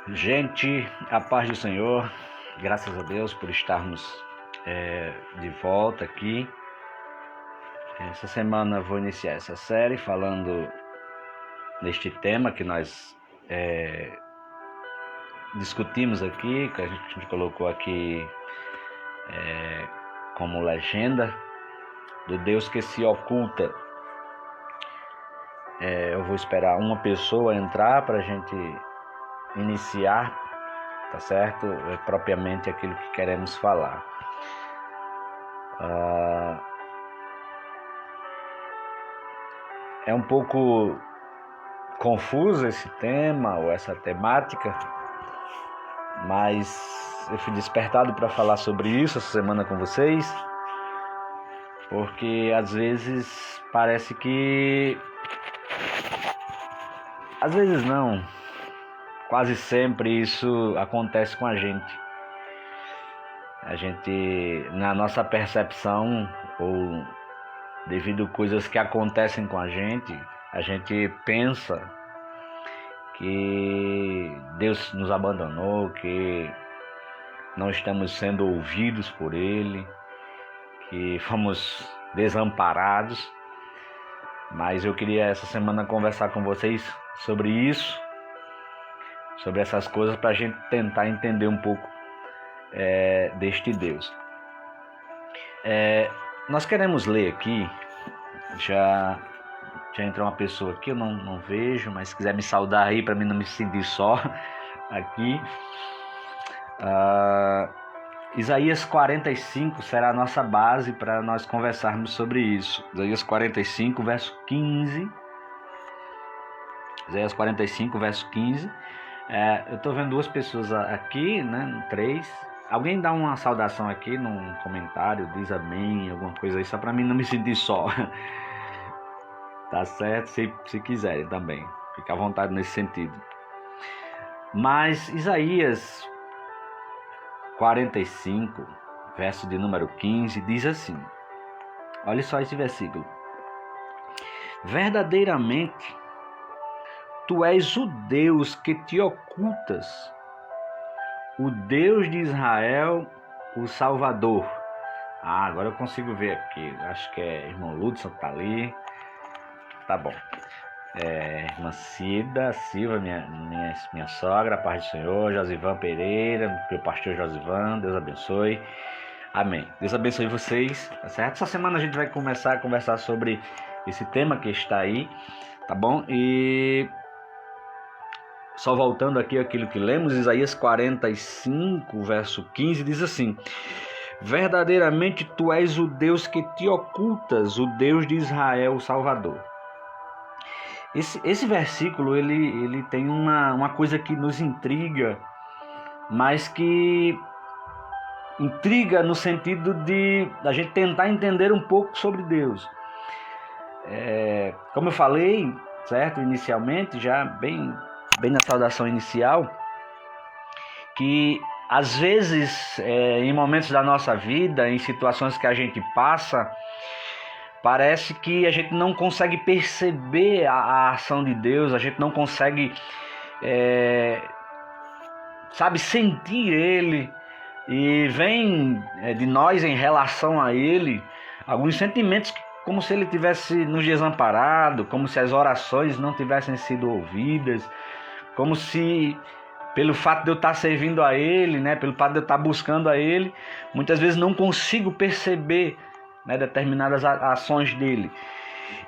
Gente, a paz do Senhor, graças a Deus por estarmos de volta aqui. Essa semana eu vou iniciar essa série falando deste tema que nós discutimos aqui, que a gente colocou aqui como legenda, do Deus que se oculta. Eu vou esperar uma pessoa entrar para a gente iniciar, tá certo? Propriamente aquilo que queremos falar. É um pouco confuso esse tema ou essa temática, mas eu fui despertado para falar sobre isso essa semana com vocês, porque às vezes parece que... Às vezes não, quase sempre isso acontece com a gente. A gente, na nossa percepção, ou devido a coisas que acontecem com a gente pensa que Deus nos abandonou, que não estamos sendo ouvidos por Ele, que fomos desamparados. Mas eu queria essa semana conversar com vocês sobre isso, sobre essas coisas, para a gente tentar entender um pouco deste Deus. Nós queremos ler aqui, já entrou uma pessoa aqui, eu não vejo, mas se quiser me saudar aí para mim não me sentir só aqui. Isaías 45 será a nossa base para nós conversarmos sobre isso. Isaías 45, verso 15. Isaías 45, verso 15. Eu estou vendo duas pessoas aqui, né? 3. Alguém dá uma saudação aqui num comentário, diz amém, alguma coisa aí, só para mim não me sentir só. Tá certo? Se quiserem também. Fica à vontade nesse sentido. Mas Isaías 45, verso de número 15, diz assim. Olha só esse versículo. Verdadeiramente, tu és o Deus que te ocultas, o Deus de Israel, o Salvador. Agora eu consigo ver aqui. Acho que é irmão Ludson que tá ali. Tá bom. Irmã Cida Silva, minha sogra, a paz do Senhor. Josivan Pereira, meu pastor Josivan, Deus abençoe. Amém. Deus abençoe vocês, tá certo? Essa semana a gente vai começar a conversar sobre esse tema que está aí, tá bom? E só voltando aqui àquilo que lemos, Isaías 45, verso 15, diz assim: verdadeiramente tu és o Deus que te ocultas, o Deus de Israel, o Salvador. Esse versículo, ele tem uma coisa que nos intriga, mas que intriga no sentido de a gente tentar entender um pouco sobre Deus. Como eu falei, certo, inicialmente, já bem na saudação inicial, que às vezes, em momentos da nossa vida, em situações que a gente passa, parece que a gente não consegue perceber a ação de Deus, a gente não consegue, sentir Ele, e vem de nós em relação a Ele alguns sentimentos como se Ele tivesse nos desamparado, como se as orações não tivessem sido ouvidas, como se pelo fato de eu estar servindo a Ele, né, pelo fato de eu estar buscando a Ele, muitas vezes não consigo perceber, né, determinadas ações dele.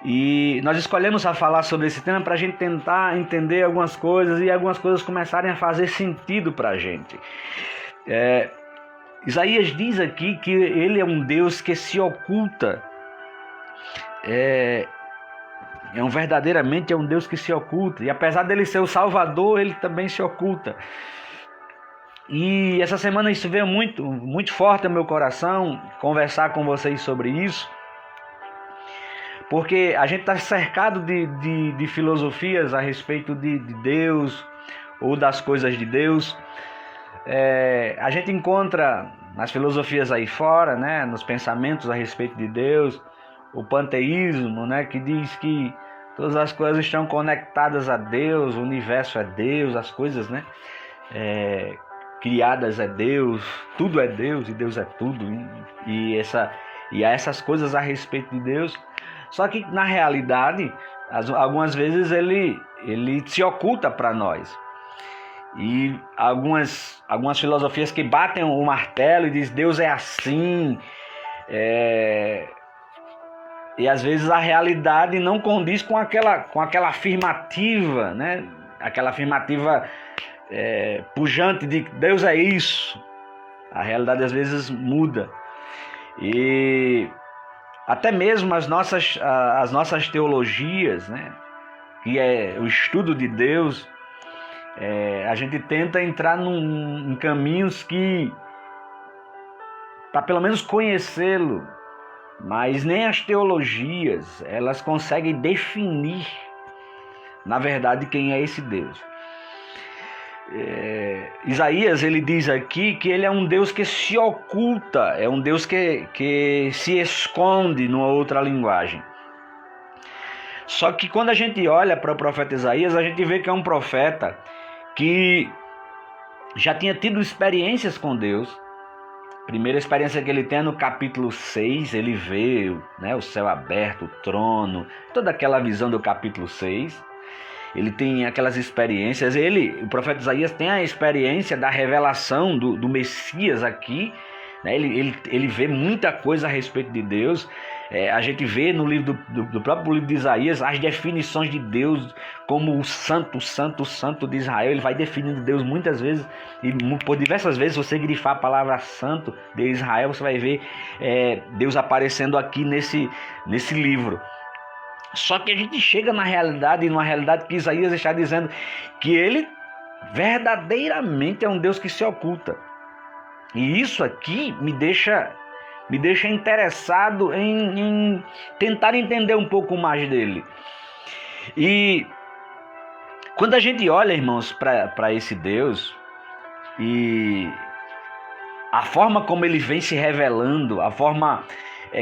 E nós escolhemos a falar sobre esse tema para a gente tentar entender algumas coisas e algumas coisas começarem a fazer sentido para a gente. Isaías diz aqui que ele é um Deus que se oculta. Verdadeiramente é um Deus que se oculta. E apesar dele ser o Salvador, ele também se oculta. E essa semana isso veio muito, muito forte ao meu coração, conversar com vocês sobre isso. Porque a gente está cercado de filosofias a respeito de Deus ou das coisas de Deus. A gente encontra nas filosofias aí fora, né, nos pensamentos a respeito de Deus, o panteísmo, né, que diz que todas as coisas estão conectadas a Deus, o universo é Deus, as coisas, né, criadas é Deus, tudo é Deus e Deus é tudo, e há essas coisas a respeito de Deus. Só que na realidade, algumas vezes ele se oculta para nós. E algumas filosofias que batem o martelo e dizem Deus é assim, e às vezes a realidade não condiz com aquela afirmativa, né? Aquela afirmativa pujante de Deus é isso. A realidade às vezes muda. E até mesmo as nossas teologias, né? Que é o estudo de Deus, a gente tenta entrar em caminhos para pelo menos conhecê-lo, mas nem as teologias elas conseguem definir, na verdade, quem é esse Deus. Isaías ele diz aqui que ele é um Deus que se oculta, é um Deus que se esconde numa outra linguagem. Só que quando a gente olha para o profeta Isaías, a gente vê que é um profeta que já tinha tido experiências com Deus. A primeira experiência que ele tem é no capítulo 6, ele vê, né, o céu aberto, o trono, toda aquela visão do capítulo 6. Ele tem aquelas experiências, o profeta Isaías tem a experiência da revelação do Messias aqui, né? Ele vê muita coisa a respeito de Deus. A gente vê no livro do próprio livro de Isaías as definições de Deus como o santo, santo, santo de Israel. Ele vai definindo Deus muitas vezes, e por diversas vezes você grifar a palavra santo de Israel, você vai ver Deus aparecendo aqui nesse livro. Só que a gente chega na realidade, numa realidade que Isaías está dizendo que ele verdadeiramente é um Deus que se oculta. E isso aqui me deixa interessado em tentar entender um pouco mais dele. E quando a gente olha, irmãos, para esse Deus, e a forma como ele vem se revelando, a forma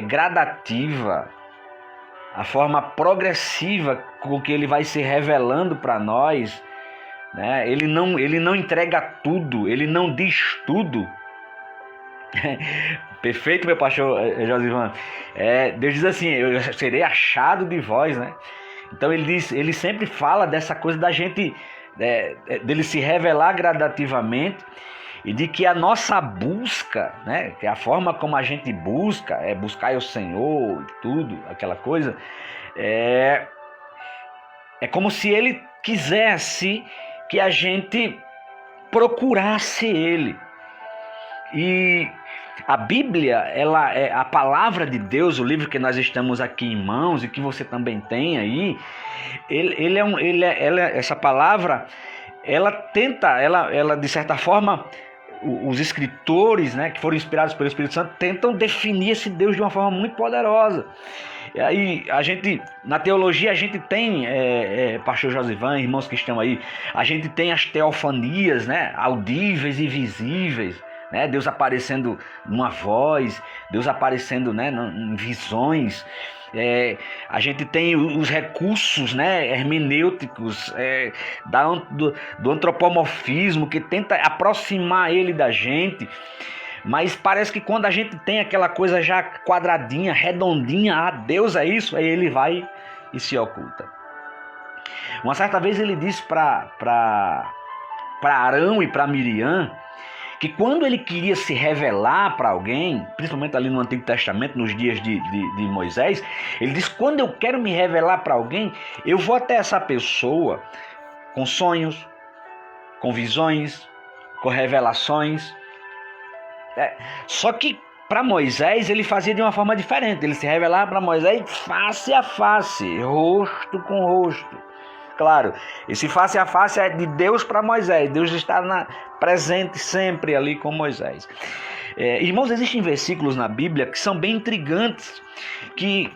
gradativa, a forma progressiva com que ele vai se revelando para nós, né? Ele não entrega tudo, ele não diz tudo. Perfeito, meu pastor Josivan. Deus diz assim: eu serei achado de vós, né? Então ele sempre fala dessa coisa da gente, dele se revelar gradativamente, e de que a nossa busca, né, que a forma como a gente busca, buscar o Senhor e tudo, aquela coisa, é como se ele quisesse que a gente procurasse ele. E a Bíblia, ela é a palavra de Deus, o livro que nós estamos aqui em mãos e que você também tem aí. Essa palavra, ela tenta, ela de certa forma, os escritores, né, que foram inspirados pelo Espírito Santo, tentam definir esse Deus de uma forma muito poderosa. E aí, na teologia, a gente tem, pastor Josivan, irmãos que estão aí, a gente tem as teofanias, né, audíveis e visíveis, né, Deus aparecendo numa voz, Deus aparecendo, né, em visões. A gente tem os recursos, né, hermenêuticos, do antropomorfismo, que tenta aproximar ele da gente, mas parece que quando a gente tem aquela coisa já quadradinha, redondinha, Deus é isso, aí ele vai e se oculta. Uma certa vez ele disse para Arão e para Miriam que quando ele queria se revelar para alguém, principalmente ali no Antigo Testamento, nos dias de Moisés, ele diz: quando eu quero me revelar para alguém, eu vou até essa pessoa com sonhos, com visões, com revelações. Só que para Moisés ele fazia de uma forma diferente. Ele se revelava para Moisés face a face, rosto com rosto. Claro, esse face a face é de Deus para Moisés. Deus está presente sempre ali com Moisés. Irmãos, existem versículos na Bíblia que são bem intrigantes, que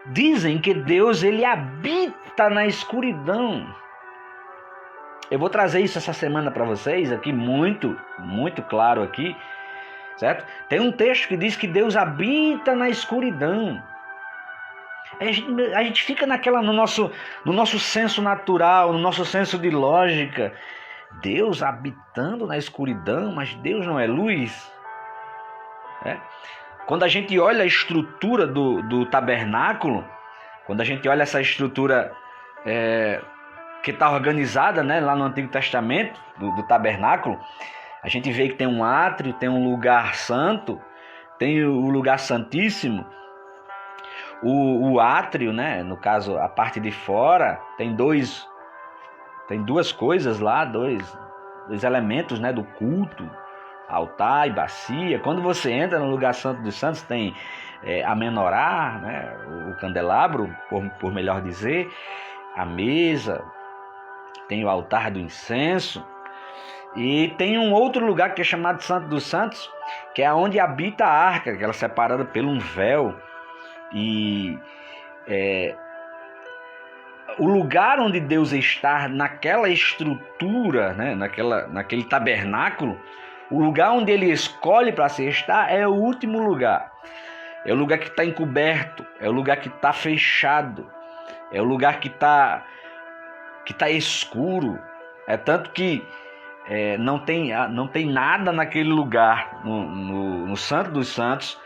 dizem que Deus ele habita na escuridão. Eu vou trazer isso essa semana para vocês aqui, muito, muito claro aqui, certo? Tem um texto que diz que Deus habita na escuridão. A gente fica no nosso senso natural, no nosso senso de lógica, Deus habitando na escuridão, mas Deus não é luz. Quando a gente olha a estrutura do tabernáculo, quando a gente olha essa estrutura que está organizada, né, lá no Antigo Testamento, do tabernáculo, a gente vê que tem um átrio, tem um lugar santo, tem o lugar santíssimo. O átrio, né, no caso a parte de fora, tem duas coisas lá, dois elementos, né, do culto, altar e bacia. Quando você entra no lugar santo dos santos, tem a menorá, né, o candelabro, por melhor dizer, a mesa, tem o altar do incenso, e tem um outro lugar que é chamado Santo dos Santos, que é onde habita a arca, que ela é separada por um véu. E o lugar onde Deus está naquela estrutura, né, naquele tabernáculo, o lugar onde Ele escolhe para se estar é o último lugar. É o lugar que está encoberto, é o lugar que está fechado, é o lugar que está escuro. É tanto que não tem nada naquele lugar, no Santo dos Santos,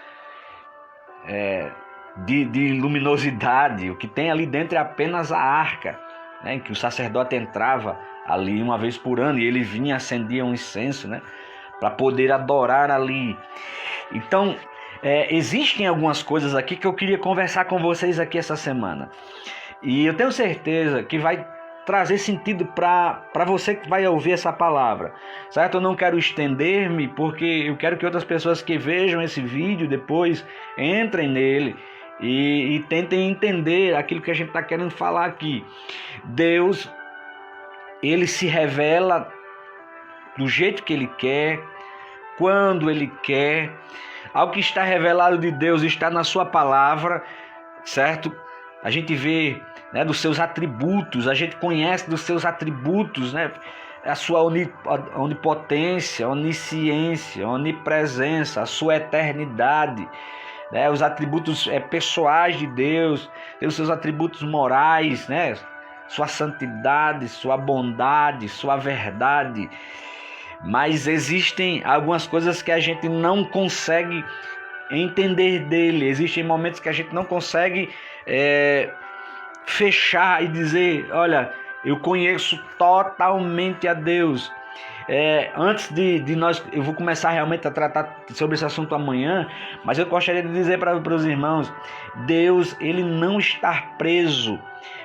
de luminosidade. O que tem ali dentro é apenas a arca, né, em que o sacerdote entrava ali uma vez por ano, e ele vinha e acendia um incenso, né, para poder adorar ali. Então, existem algumas coisas aqui que eu queria conversar com vocês aqui essa semana, e eu tenho certeza que vai trazer sentido para você que vai ouvir essa palavra, certo? Eu não quero estender-me, porque eu quero que outras pessoas que vejam esse vídeo depois entrem nele e tentem entender aquilo que a gente está querendo falar aqui. Deus, Ele se revela do jeito que Ele quer, quando Ele quer. Algo que está revelado de Deus está na sua palavra, certo? A gente vê, né, dos seus atributos, a gente conhece dos seus atributos, né? A sua onipotência, onisciência, onipresença, a sua eternidade, né? Os atributos pessoais de Deus, tem os seus atributos morais, né? Sua santidade, sua bondade, sua verdade. Mas existem algumas coisas que a gente não consegue entender dele. Existem momentos que a gente não consegue fechar e dizer: olha, eu conheço totalmente a Deus. Antes de nós, eu vou começar realmente a tratar sobre esse assunto amanhã, mas eu gostaria de dizer para os irmãos: Deus, Ele não está preso.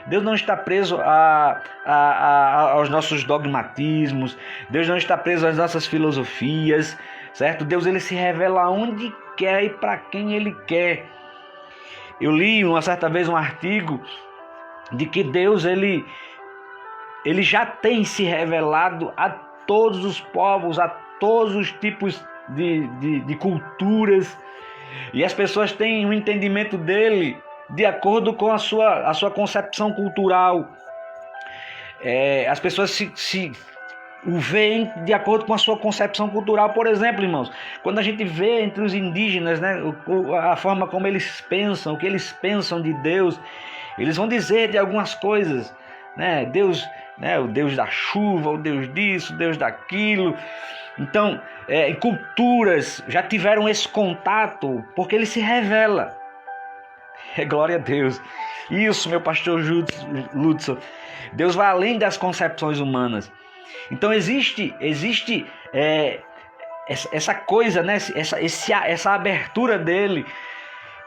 Deus não está preso aos nossos dogmatismos. Deus não está preso às nossas filosofias, certo? Deus, Ele se revela onde quer e para quem Ele quer. Eu li uma certa vez um artigo de que Deus, ele já tem se revelado a todos os povos, a todos os tipos de culturas, e as pessoas têm um entendimento dele de acordo com a sua concepção cultural. As pessoas o veem de acordo com a sua concepção cultural. Por exemplo, irmãos, quando a gente vê entre os indígenas, né, a forma como eles pensam, o que eles pensam de Deus, eles vão dizer de algumas coisas, né? Deus, né, o Deus da chuva, o Deus disso, o Deus daquilo. Então, culturas já tiveram esse contato, porque ele se revela. Glória a Deus. Isso, meu pastor Lúcio. Deus vai além das concepções humanas. Então existe essa coisa, né? essa abertura dele,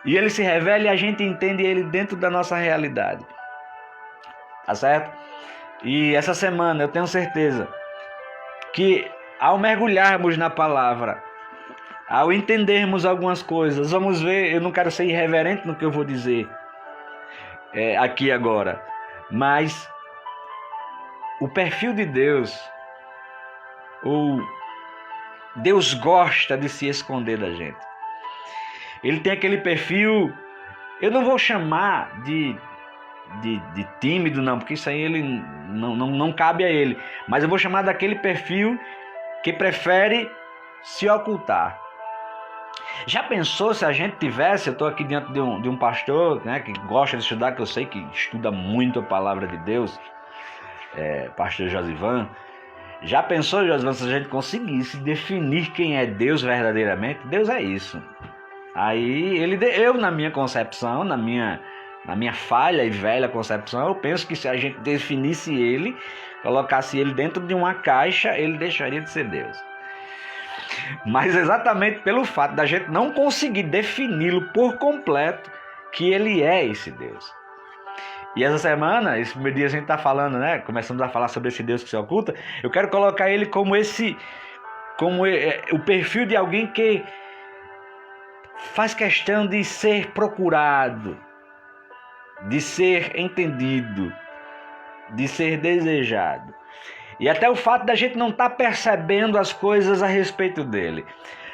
e ele se revela e a gente entende ele dentro da nossa realidade. Tá certo? E essa semana eu tenho certeza que, ao mergulharmos na palavra, ao entendermos algumas coisas, vamos ver, eu não quero ser irreverente no que eu vou dizer aqui agora, mas o perfil de Deus, Deus gosta de se esconder da gente. Ele tem aquele perfil, eu não vou chamar de tímido, não, porque isso aí ele não cabe a ele, mas eu vou chamar daquele perfil que prefere se ocultar. Já pensou se a gente tivesse, eu estou aqui diante de um pastor, né, que gosta de estudar, que eu sei que estuda muito a palavra de Deus, pastor Josivan. Já pensou, Josué, se a gente conseguisse definir quem é Deus verdadeiramente? Deus é isso. Aí eu na minha concepção, na minha falha e velha concepção, eu penso que se a gente definisse ele, colocasse ele dentro de uma caixa, ele deixaria de ser Deus. Mas exatamente pelo fato da gente não conseguir defini-lo por completo, que ele é esse Deus. E essa semana, esse primeiro dia a gente está falando, né? Começamos a falar sobre esse Deus que se oculta. Eu quero colocar ele como o perfil de alguém que faz questão de ser procurado, de ser entendido, de ser desejado. E até o fato da gente não estar percebendo as coisas a respeito dele.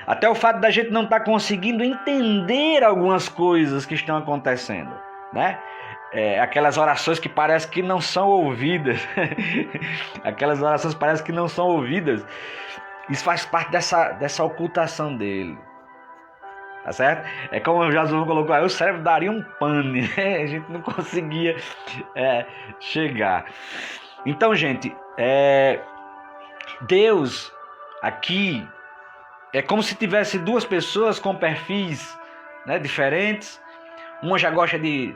Até o fato da gente não estar conseguindo entender algumas coisas que estão acontecendo, né? Aquelas orações que parece que não são ouvidas. Aquelas orações que parece que não são ouvidas. Isso faz parte dessa ocultação dele. Tá certo? É como o Jesus colocou aí, o cérebro daria um pane, né? A gente não conseguia chegar. Então, gente, Deus aqui é como se tivesse duas pessoas com perfis, né, diferentes. Uma já gosta de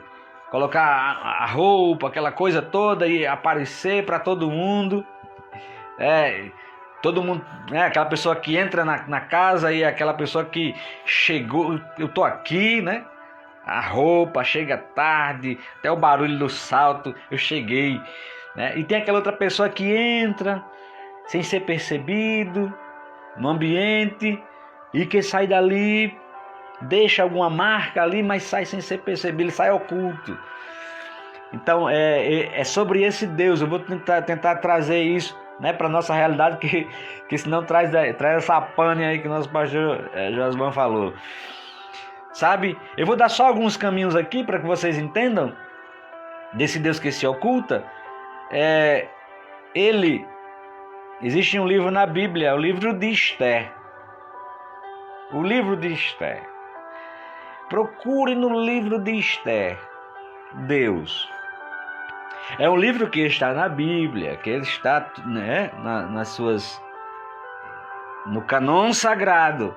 colocar a roupa, aquela coisa toda e aparecer para todo mundo. Todo mundo, né, aquela pessoa que entra na casa e aquela pessoa que chegou, eu tô aqui, né? A roupa chega tarde, até o barulho do salto, eu cheguei, né? E tem aquela outra pessoa que entra sem ser percebido no ambiente e que sai dali, deixa alguma marca ali, mas sai sem ser percebido, ele sai oculto. Então é sobre esse Deus, eu vou tentar trazer isso, né, para nossa realidade, que senão traz essa pane aí que o nosso pastor Josvan falou. Sabe, eu vou dar só alguns caminhos aqui para que vocês entendam desse Deus que se oculta. Existe um livro na Bíblia, o livro de Esther. O livro de Esther. Procure no livro de Esther Deus. É um livro que está na Bíblia, que ele está, né, no cânon sagrado.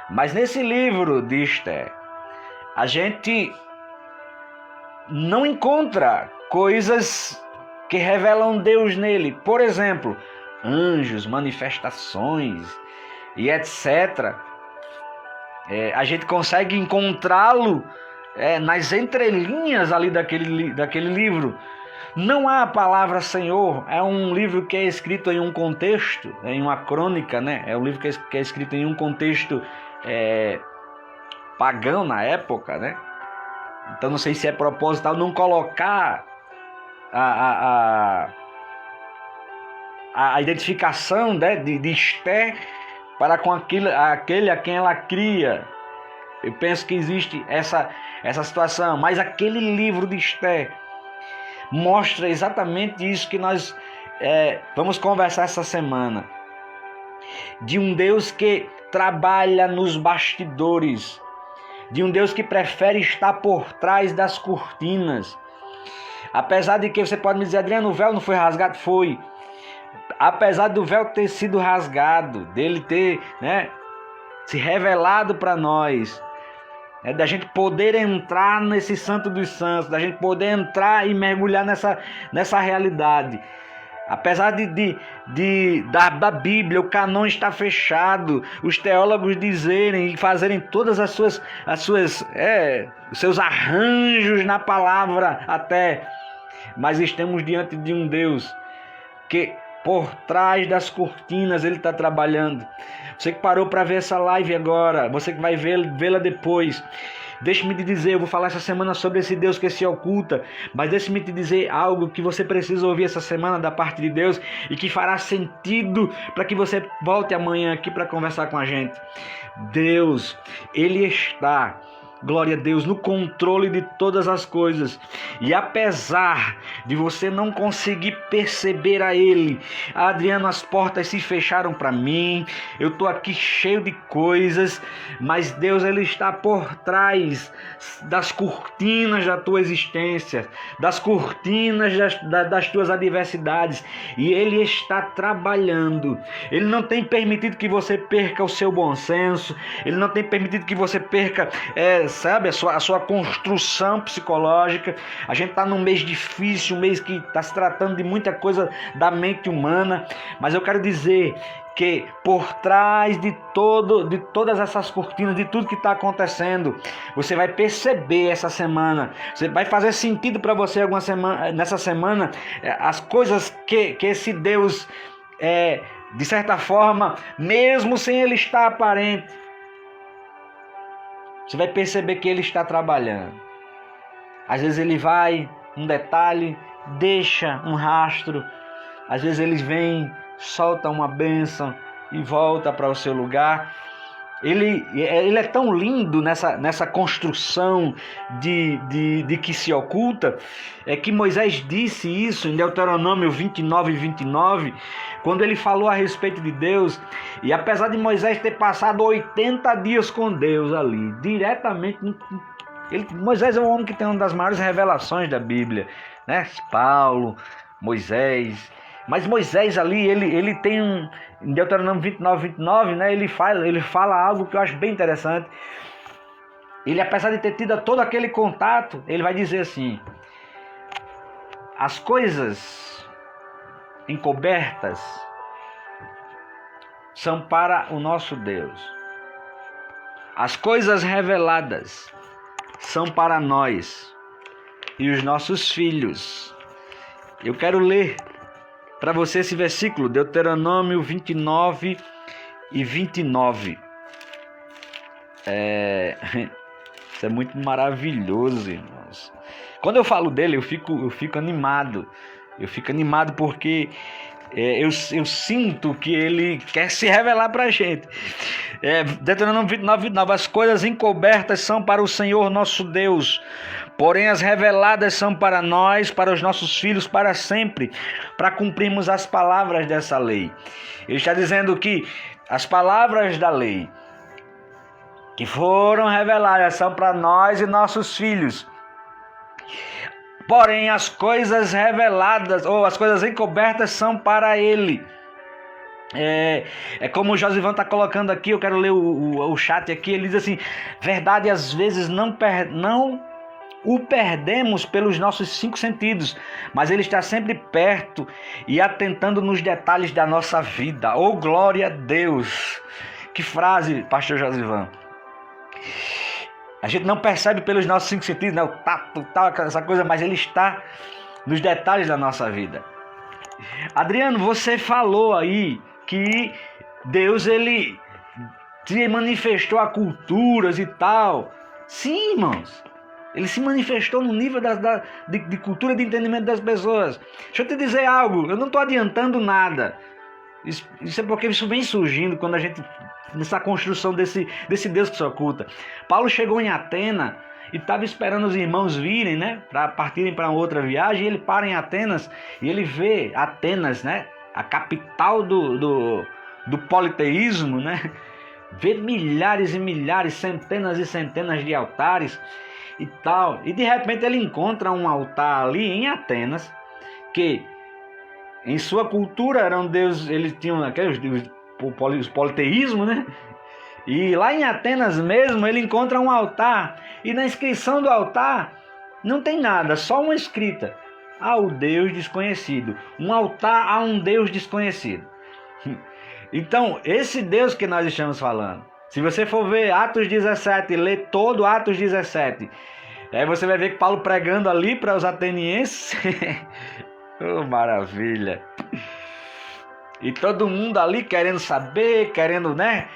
Mas nesse livro de Esther, a gente não encontra coisas que revelam Deus nele. Por exemplo, anjos, manifestações e etc. A gente consegue encontrá-lo nas entrelinhas ali daquele livro. Não há a palavra Senhor, é um livro que é escrito em um contexto, em uma crônica, né? É um livro que é escrito em um contexto pagão na época, né? Então não sei se é proposital não colocar a identificação, né, de Esther para com aquele a quem ela cria. Eu penso que existe essa situação, mas aquele livro de Esther mostra exatamente isso que nós vamos conversar essa semana. De um Deus que trabalha nos bastidores. De um Deus que prefere estar por trás das cortinas. Apesar de que você pode me dizer, Adriano, o véu não foi rasgado? Foi. Apesar do véu ter sido rasgado, dele ter, né, se revelado para nós, da gente poder entrar nesse Santo dos Santos, da gente poder entrar e mergulhar nessa realidade. Apesar da Bíblia, o cânon está fechado, os teólogos dizerem e fazerem todas os seus arranjos na palavra até, mas estamos diante de um Deus que por trás das cortinas ele está trabalhando. Você que parou para ver essa live agora, você que vai vê-la depois, deixe-me te dizer, eu vou falar essa semana sobre esse Deus que se oculta, mas deixe-me te dizer algo que você precisa ouvir essa semana da parte de Deus e que fará sentido para que você volte amanhã aqui para conversar com a gente. Deus, Ele está glória a Deus, no controle de todas as coisas. E apesar de você não conseguir perceber a Ele, Adriano, as portas se fecharam para mim, eu estou aqui cheio de coisas, mas Deus, Ele está por trás das cortinas da tua existência, das cortinas das tuas adversidades, e Ele está trabalhando. Ele não tem permitido que você perca o seu bom senso, Ele não tem permitido que você perca a sua construção psicológica. A gente está num mês difícil, um mês que está se tratando de muita coisa da mente humana, mas eu quero dizer que por trás de todas essas cortinas, de tudo que está acontecendo, você vai perceber essa semana, vai fazer sentido para você nessa semana, as coisas que esse Deus, de certa forma, mesmo sem Ele estar aparente, você vai perceber que Ele está trabalhando. Às vezes Ele vai, um detalhe, deixa um rastro. Às vezes Ele vem, solta uma bênção e volta para o seu lugar. Ele é tão lindo nessa construção de que se oculta, que Moisés disse isso em Deuteronômio 29, quando ele falou a respeito de Deus. E apesar de Moisés ter passado 80 dias com Deus ali, diretamente, Moisés é um homem que tem uma das maiores revelações da Bíblia, né? Paulo, Moisés. Mas Moisés ali, ele tem em Deuteronômio 29, né, ele fala algo que eu acho bem interessante. Ele, apesar de ter tido todo aquele contato, ele vai dizer assim: as coisas encobertas são para o nosso Deus. As coisas reveladas são para nós e os nossos filhos. Eu quero ler para você esse versículo, Deuteronômio 29. Isso é muito maravilhoso, irmãos. Quando eu falo dele, eu fico animado. Eu fico animado porque eu sinto que ele quer se revelar para a gente. Deuteronômio 29. As coisas encobertas são para o Senhor nosso Deus, porém as reveladas são para nós, para os nossos filhos, para sempre, para cumprirmos as palavras dessa lei. Ele está dizendo que as palavras da lei que foram reveladas são para nós e nossos filhos. Porém, as coisas reveladas, ou as coisas encobertas, são para Ele. Como o Josivan está colocando aqui, eu quero ler o chat aqui. Ele diz assim: verdade, às vezes não o perdemos pelos nossos 5 sentidos, mas Ele está sempre perto e atentando nos detalhes da nossa vida. Oh, glória a Deus! Que frase, pastor Josivan! A gente não percebe pelos nossos 5 sentidos, né? O tato, tal, essa coisa, mas Ele está nos detalhes da nossa vida. Adriano, você falou aí que Deus, Ele se manifestou a culturas e tal. Sim, irmãos. Ele se manifestou no nível de cultura, de entendimento das pessoas. Deixa eu te dizer algo, eu não estou adiantando nada. Isso é porque isso vem surgindo quando a gente, nessa construção desse Deus que se oculta. Paulo chegou em Atenas e estava esperando os irmãos virem, né, para partirem para outra viagem. E ele para em Atenas e ele vê Atenas, né, a capital do politeísmo, né, vê milhares e milhares, centenas e centenas de altares e tal. E de repente ele encontra um altar ali em Atenas que, em sua cultura, era um Deus, eles tinham os politeísmo, né? E lá em Atenas mesmo, ele encontra um altar, e na inscrição do altar não tem nada, só uma escrita: ao Deus desconhecido. Um altar a um Deus desconhecido. Então, esse Deus que nós estamos falando, se você for ver Atos 17, ler todo Atos 17, aí você vai ver que Paulo pregando ali para os atenienses. Oh, maravilha! E todo mundo ali querendo saber, querendo, né,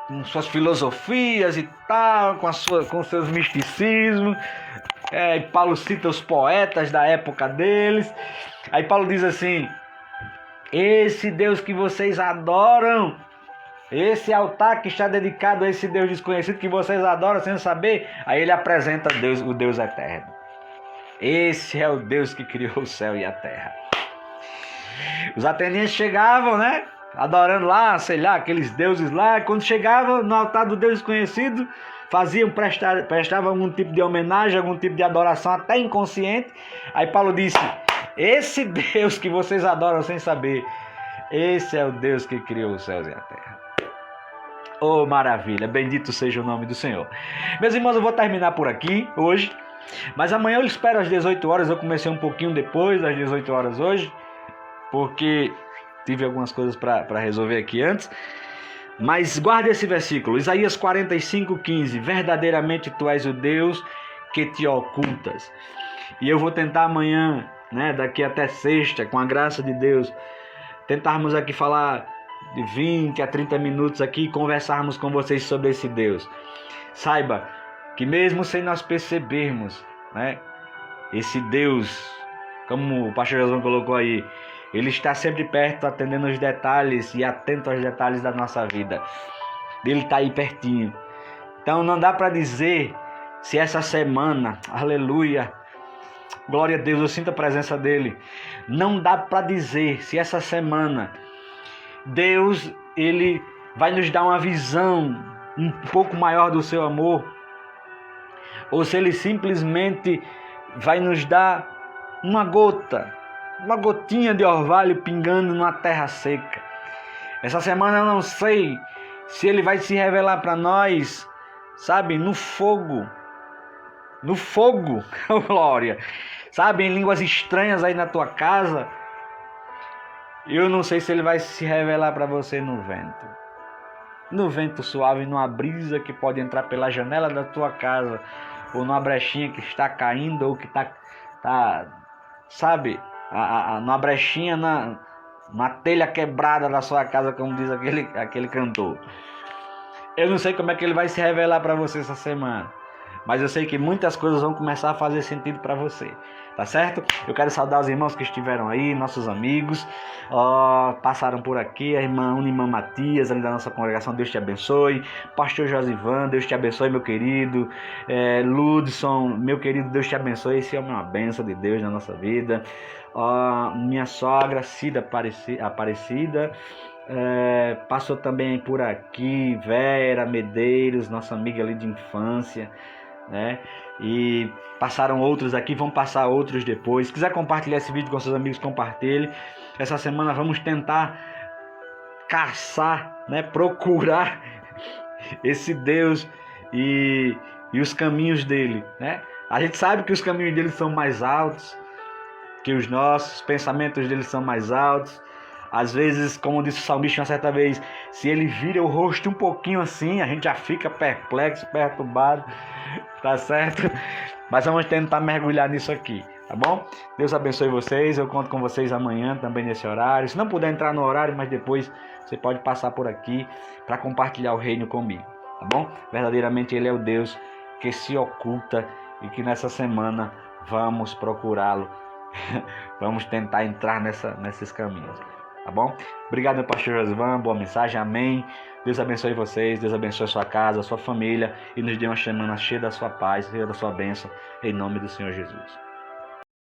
com suas filosofias e tal, com seus misticismos. E Paulo cita os poetas da época deles. Aí Paulo diz assim: esse Deus que vocês adoram Esse altar que está dedicado a esse Deus desconhecido que vocês adoram sem saber, aí ele apresenta Deus, o Deus eterno. Esse é o Deus que criou o céu e a terra. Os atenienses chegavam, né? Adorando lá, sei lá, aqueles deuses lá. Quando chegavam no altar do Deus desconhecido, prestavam algum tipo de homenagem, algum tipo de adoração, até inconsciente. Aí Paulo disse: esse Deus que vocês adoram sem saber, esse é o Deus que criou os céus e a terra. Oh, maravilha, bendito seja o nome do Senhor. Meus irmãos, eu vou terminar por aqui hoje, mas amanhã eu espero às 18 horas, eu comecei um pouquinho depois das 18 horas hoje, porque tive algumas coisas para resolver aqui antes. Mas guarde esse versículo, Isaías 45:15, verdadeiramente tu és o Deus que te ocultas. E eu vou tentar amanhã, né, daqui até sexta, com a graça de Deus, tentarmos aqui falar de 20 a 30 minutos aqui e conversarmos com vocês sobre esse Deus. Saiba que mesmo sem nós percebermos, né, esse Deus, como o pastor Josué colocou aí, ele está sempre perto, atendendo os detalhes e atento aos detalhes da nossa vida. Ele está aí pertinho. Então não dá para dizer se essa semana, aleluia, glória a Deus, eu sinto a presença dele. Não dá para dizer se essa semana Deus, ele vai nos dar uma visão um pouco maior do seu amor, ou se ele simplesmente vai nos dar uma gotinha de orvalho pingando numa terra seca. Essa semana eu não sei se ele vai se revelar para nós, sabe, no fogo, oh glória, sabe, em línguas estranhas aí na tua casa. Eu não sei se ele vai se revelar para você no vento suave, numa brisa que pode entrar pela janela da tua casa, ou numa brechinha que está caindo, ou que tá sabe, numa brechinha na telha quebrada da sua casa, como diz aquele cantor. Eu não sei como é que ele vai se revelar para você essa semana, mas eu sei que muitas coisas vão começar a fazer sentido para você, tá certo? Eu quero saudar os irmãos que estiveram aí, nossos amigos, passaram por aqui, a irmã Matias, ali da nossa congregação, Deus te abençoe. Pastor Josivan, Deus te abençoe, meu querido. Ludson, meu querido, Deus te abençoe. Esse é uma bênção de Deus na nossa vida. Minha sogra, Cida Aparecida, passou também por aqui, Vera Medeiros, nossa amiga ali de infância, né? E passaram outros aqui, vão passar outros depois. Se quiser compartilhar esse vídeo com seus amigos, compartilhe. Essa semana vamos tentar caçar, né? Procurar esse Deus e os caminhos dele, né? A gente sabe que os caminhos dele são mais altos que os nossos, os pensamentos dele são mais altos. Às vezes, como disse o salmista uma certa vez, se ele vira o rosto um pouquinho assim, a gente já fica perplexo, perturbado, tá certo? Mas vamos tentar mergulhar nisso aqui, tá bom? Deus abençoe vocês, eu conto com vocês amanhã também nesse horário. Se não puder entrar no horário, mas depois você pode passar por aqui para compartilhar o reino comigo, tá bom? Verdadeiramente ele é o Deus que se oculta e que nessa semana vamos procurá-lo. Vamos tentar entrar nesses caminhos. Tá bom? Obrigado, meu pastor Josvan, boa mensagem, amém. Deus abençoe vocês, Deus abençoe a sua casa, a sua família e nos dê uma semana cheia da sua paz, cheia da sua bênção, em nome do Senhor Jesus.